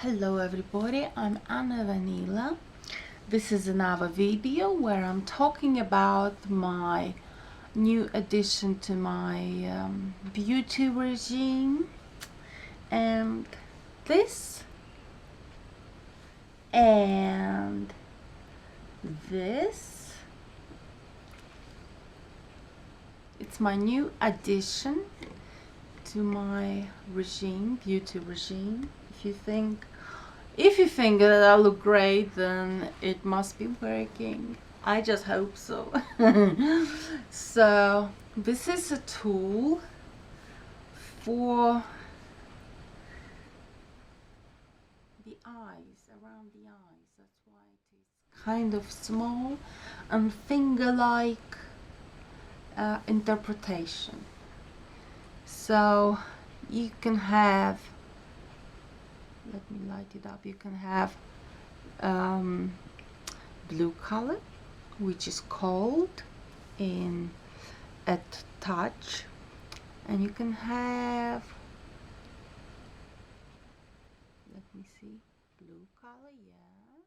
Hello everybody, I'm Vanila. This is another video where I'm talking about my new addition to my beauty regime, and this and this. It's my new addition to my regime, beauty regime. If you think that I look great, then it must be working. I just hope so. So this is a tool for the eyes, around the eyes. That's why it is kind of small and finger-like interpretation. So you can have, let me light it up, you can have blue color, which is cold in at touch, and you can have, let me see, blue color, yeah,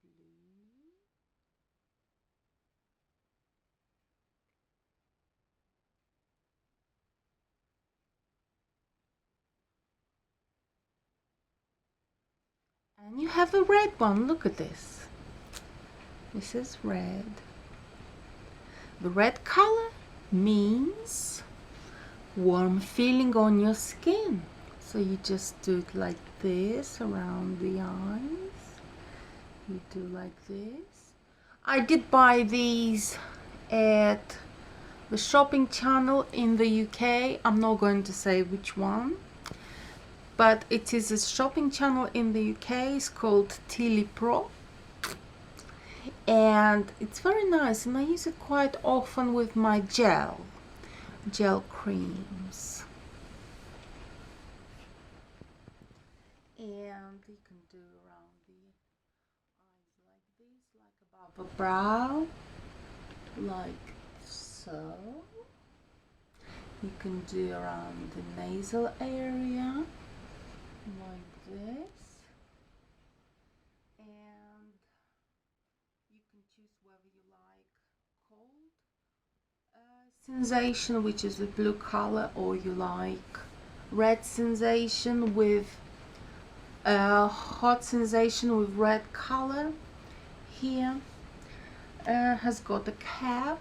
blue, and you have a red one. Look at this. This is red. The red color means warm feeling on your skin. So you just do it like this around the eyes. You do like this. I did buy these at the shopping channel in the UK. I'm not going to say which one, but it is a shopping channel in the UK. It's called Tili Pro, and it's very nice, and I use it quite often with my gel creams. And you can do around the eyes like this, like above the brow, like so. You can do around the nasal area like this, and you can choose whether you like cold sensation, which is the blue color, or you like red sensation with hot sensation with red color. Here has got a cap,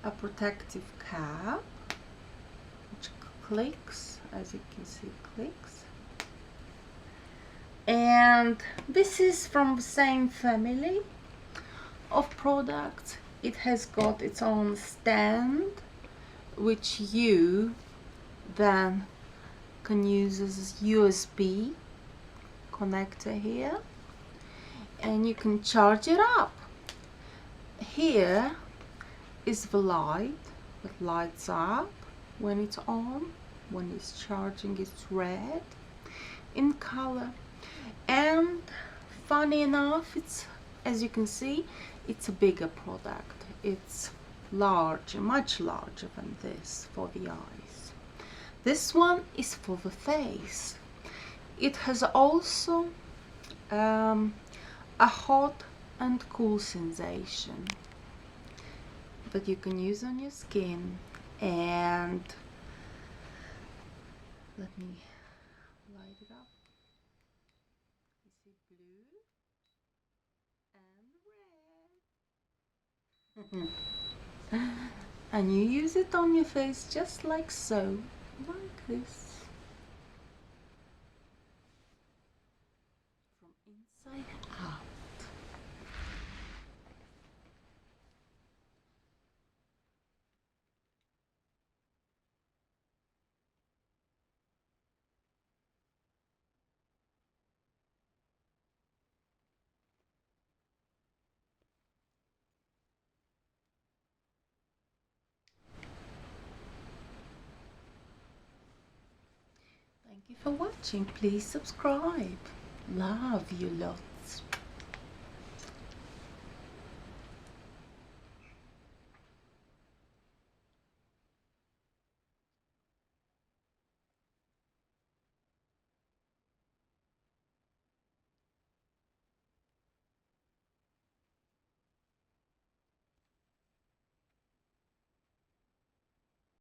a protective cap, which clicks, as you can see, clicks. And this is from the same family of products. It has got its own stand, which you then can use as USB connector here, and you can charge it up. Here is the light that lights up when it's on. When it's charging, it's red in color. And funny enough, it's, as you can see, it's a bigger product. It's larger, much larger than this for the eyes. This one is for the face. It has also a hot and cool sensation that you can use on your skin. And let me light it up. You see blue and red. And you use it on your face just like so, like this, from inside out. Thank you for watching. Please subscribe. Love you lot.